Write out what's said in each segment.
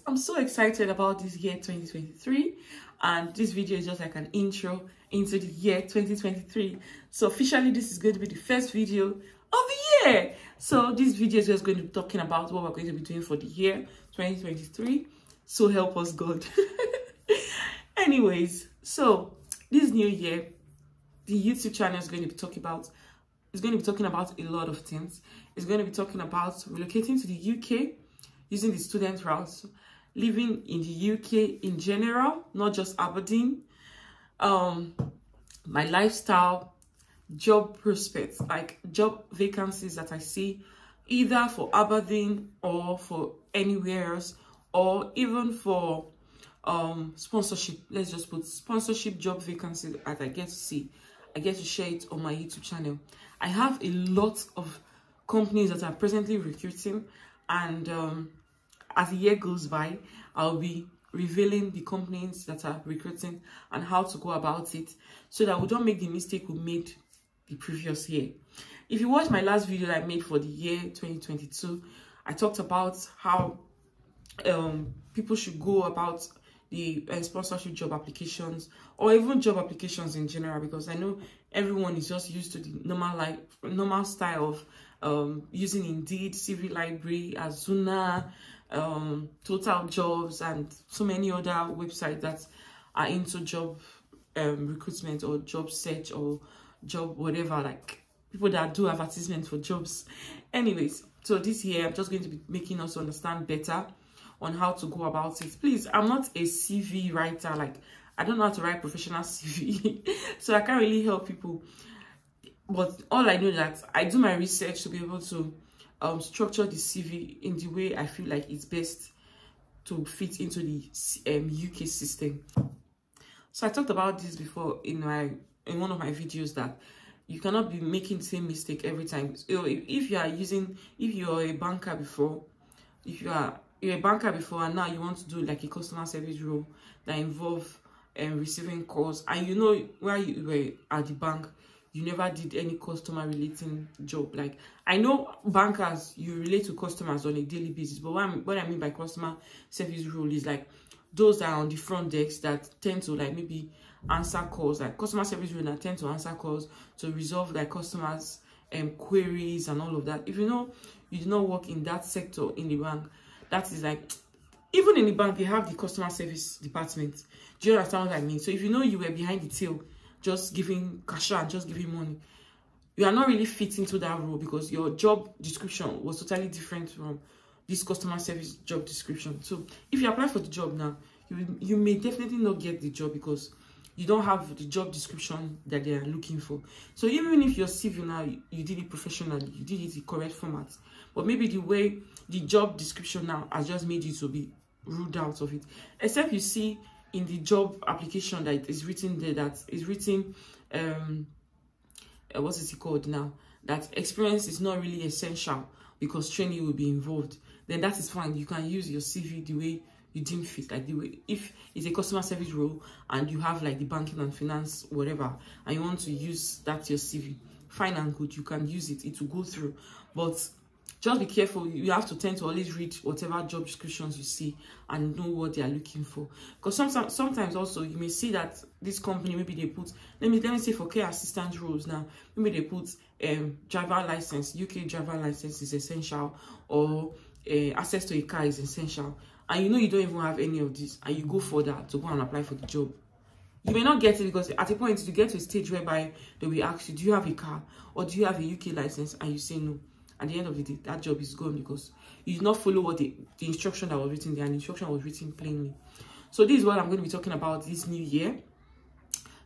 I'm so excited about this year 2023, and this video is just like an intro into the year 2023. So officially this is going to be the first video of the year. So this video is just going to be talking about what we're going to be doing for the year 2023. So help us God. Anyways, so this new year, the YouTube channel is going to be talking about a lot of things. It's going to be talking about relocating to the UK, using the student route, living in the UK in general, not just Aberdeen, my lifestyle, job prospects, like job vacancies that I see either for Aberdeen or for anywhere else, or even for sponsorship. Let's just put sponsorship job vacancies that I get to see. I get to share it on my YouTube channel. I have a lot of companies that are presently recruiting, and as the year goes by, I'll be revealing the companies that are recruiting and how to go about it, so that we don't make the mistake we made the previous year. If you watch my last video that I made for the year 2022, I talked about how people should go about the sponsorship job applications, or even job applications in general, because I know everyone is just used to the normal style of using Indeed, CV Library, Azuna, Total Jobs, and so many other websites that are into job recruitment or job search or job whatever, like people that do advertisements for jobs. Anyways, so this year I'm just going to be making us understand better on how to go about it. Please, I'm not a CV writer. Like, I don't know how to write professional CV, so I can't really help people. But all I know is that I do my research to be able to structure the CV in the way I feel like it's best to fit into the UK system. So I talked about this before in one of my videos, that you cannot be making the same mistake every time. So if you're a banker before, you're a banker before, and now you want to do like a customer service role that involve receiving calls, and you know while you were at the bank, you never did any customer relating job. Like, I know bankers, you relate to customers on a daily basis, but what I mean by customer service role is like those that are on the front desk that tend to like maybe answer calls, like customer service role that tend to answer calls to resolve like customers queries and all of that. If you know you do not work in that sector in the bank, that is like, even in the bank they have the customer service department. Do you understand what I mean? So if you know you were behind the till, just giving cash and just giving money, you are not really fit into that role, because your job description was totally different from this customer service job description. So if you apply for the job now, you may definitely not get the job, because you don't have the job description that they are looking for. So even if your CV now, you did it professionally, you did it the correct format, but maybe the way the job description now has just made you to be ruled out of it. Except you see in the job application that is written there, that is written, what is it called now? That experience is not really essential because training will be involved. Then that is fine. You can use your CV the way you deem fit, like the way, if it's a customer service role and you have like the banking and finance whatever, and you want to use that your CV, fine and good, you can use it, it will go through. But just be careful. You have to tend to always read whatever job descriptions you see and know what they are looking for, because sometimes also you may see that this company, maybe they put, let me say for care assistant roles now, maybe they put driver license, UK driver license is essential, or access to a car is essential, and you know you don't even have any of this, and you go for that to go and apply for the job. You may not get it, because at a point you get to a stage whereby they will ask you, do you have a car or do you have a UK license, and you say no. At the end of the day, that job is gone, because you did not follow what the instruction that was written there, and the instruction was written plainly. So this is what I'm going to be talking about this new year.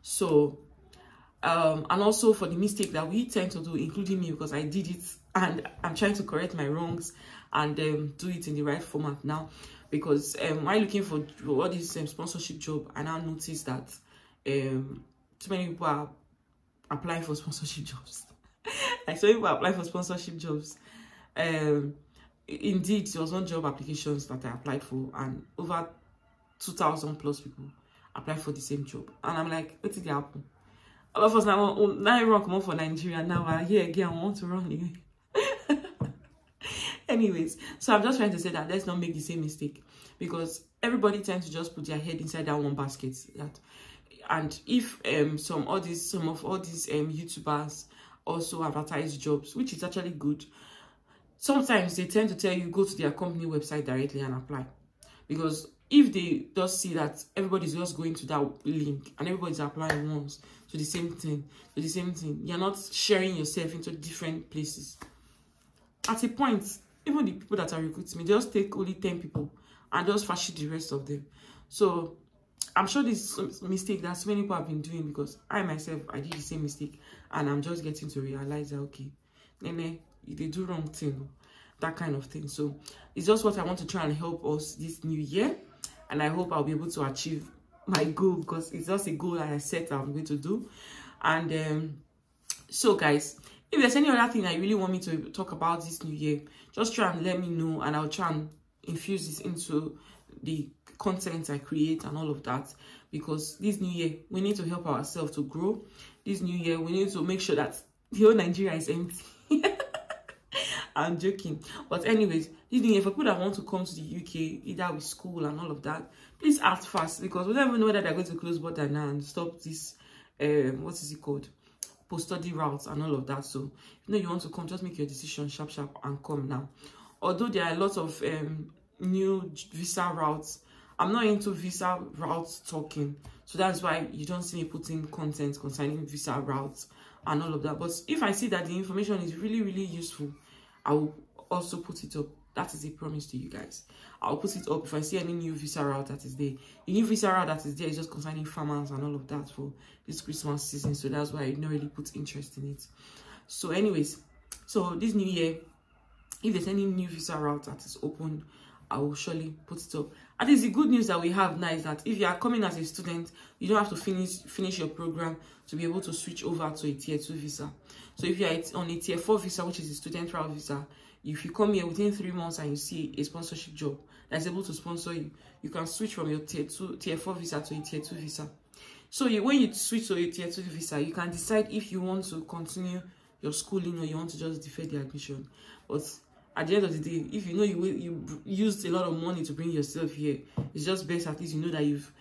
So and also for the mistake that we tend to do, including me, because I did it, and I'm trying to correct my wrongs and do it in the right format now. Because while looking for all this sponsorship job, I now noticed that too many people are applying for sponsorship jobs. Like, so people apply for sponsorship jobs. Indeed, there was one job applications that I applied for, and over 2,000 plus people applied for the same job. And I'm like, what did happen? All of us now I run come on for Nigeria. Now I here again, I want to run again. Anyways, so I'm just trying to say that let's not make the same mistake, because everybody tends to just put their head inside that one basket. And if some of all these YouTubers also advertise jobs, which is actually good, sometimes they tend to tell you go to their company website directly and apply. Because if they just see that everybody's just going to that link and everybody's applying once to the same thing, you're not sharing yourself into different places. At a point, even the people that are recruiting me, just take only 10 people and just fashion the rest of them. So I'm sure this is a mistake that so many people have been doing, because I myself, I did the same mistake, and I'm just getting to realize that, okay, Nene, they do wrong thing, that kind of thing. So it's just what I want to try and help us this new year, and I hope I'll be able to achieve my goal, because it's just a goal that I set I'm going to do. And so guys, if there's any other thing that you really want me to talk about this new year, just try and let me know, and I'll try and infuse this into the content I create and all of that. Because this new year, we need to help ourselves to grow. This new year, we need to make sure that the whole Nigeria is empty. I'm joking. But anyways, this new year, for people that want to come to the UK, either with school and all of that, please act fast, because we don't even know whether they're going to close border now and stop this, what is it called? Post-study routes and all of that. So if you know you want to come, just make your decision sharp and come now. Although there are a lot of new visa routes, I'm not into visa routes talking, so that's why you don't see me putting content concerning visa routes and all of that. But if I see that the information is really useful, I will also put it up. That is a promise to you guys. I'll put it up if I see any new visa route that is there. The new visa route that is there is just concerning farmers and all of that for this Christmas season, so that's why I don't really put interest in it. So anyways, so this new year, if there's any new visa route that is open, I will surely put it up. And it's the good news that we have now is that if you are coming as a student, you don't have to finish your program to be able to switch over to a tier 2 visa. So if you are on a tier 4 visa, which is a student route visa, if you come here within 3 months and you see a sponsorship job that's able to sponsor you, you can switch from your tier 4 visa to a tier 2 visa. So when you switch to a tier 2 visa, you can decide if you want to continue your schooling or you want to just defer the admission. But at the end of the day, if you know you used a lot of money to bring yourself here, it's just best at least you know that you've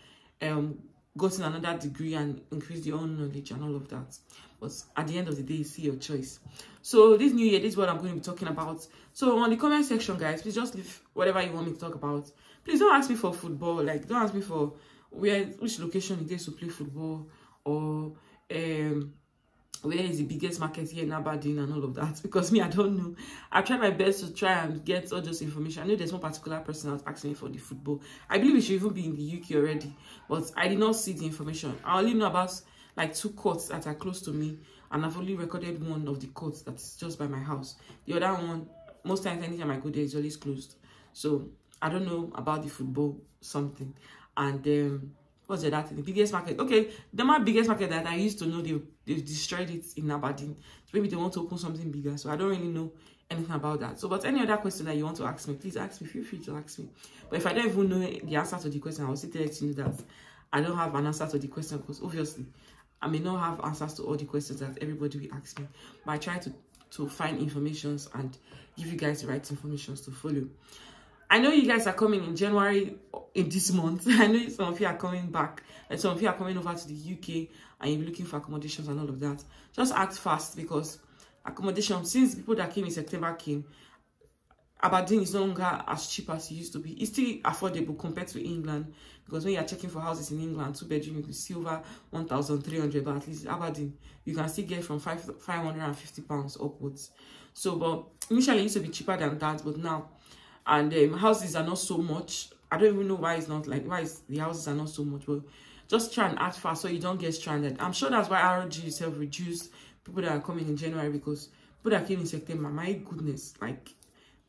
gotten another degree and increased your own knowledge and all of that. But at the end of the day, see your choice. So this new year, this is what I'm going to be talking about. So on the comment section, guys, please just leave whatever you want me to talk about. Please don't ask me for football. Like, don't ask me for which location it is to play football, or where is the biggest market here in Aberdeen and all of that, because me, I don't know. I try my best to try and get all those information. I know there's one particular person that was asking me for the football. I believe it should even be in the UK already, but I did not see the information. I only know about like 2 courts that are close to me, and I've only recorded one of the courts that's just by my house. The other one, most times anytime I go there, is always closed. So I don't know about the football something. And what's the other thing? The biggest market. Okay, my biggest market that I used to know, they've destroyed it in Aberdeen. So maybe they want to open something bigger. So I don't really know anything about that. So, but any other question that you want to ask me, please ask me. Feel free to ask me. But if I don't even know the answer to the question, I will still let you know that I don't have an answer to the question, because obviously I may not have answers to all the questions that everybody will ask me. But I try to find informations and give you guys the right information to follow. I know you guys are coming in January in this month. I know some of you are coming back, and some of you are coming over to the UK and you're looking for accommodations and all of that. Just act fast, because accommodation, since people that came in September came, Aberdeen is no longer as cheap as it used to be. It's still affordable compared to England, because when you're checking for houses in England, 2-bedroom, you can see over 1,300, but at least Aberdeen, you can still get from £550 upwards. So, but initially it used to be cheaper than that, but now, and houses are not so much. I don't even know why it's not like, the houses are not so much, but just try and act fast so you don't get stranded. I'm sure that's why RG itself reduced people that are coming in January, because people that came in September, my goodness, like,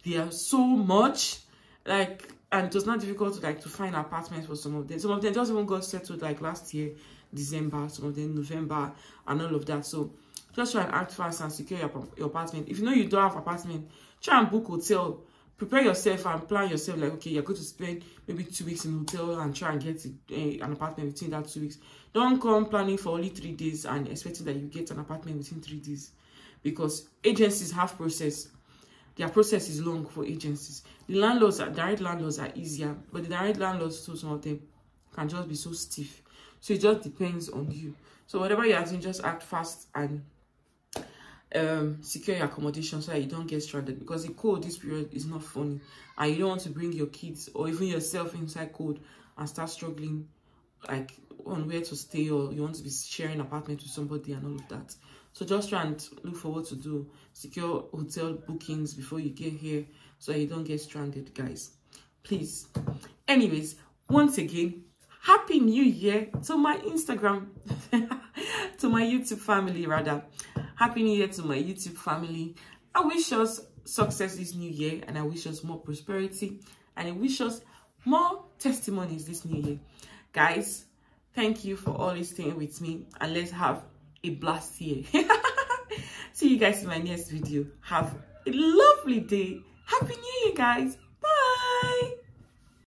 they are so much, like, and it was not difficult to find apartments for some of them. Some of them just even got settled like last year, December, some of them November, and all of that. So just try and act fast and secure your apartment. If you know you don't have apartment, try and book hotel. Prepare yourself and plan yourself, like, okay, you're going to spend maybe 2 weeks in hotel and try and get an apartment within that 2 weeks. Don't come planning for only 3 days and expecting that you get an apartment within 3 days, because agencies have process. their process is long for agencies. The landlords, direct landlords are easier, but the direct landlords too, some of them can just be so stiff. So it just depends on you. So whatever you are doing, just act fast and secure your accommodation so that you don't get stranded, because the cold this period is not funny, and you don't want to bring your kids or even yourself inside cold and start struggling like on where to stay, or you want to be sharing an apartment with somebody and all of that. So just try and look for what to do, secure hotel bookings before you get here so that you don't get stranded, guys, please. Anyways, once again, happy new year to my Instagram to my YouTube family, rather. Happy new year to my YouTube family. I wish us success this new year, and I wish us more prosperity, and I wish us more testimonies this new year. Guys, thank you for always staying with me, and let's have a blast year. See you guys in my next video. Have a lovely day. Happy new year, guys. Bye.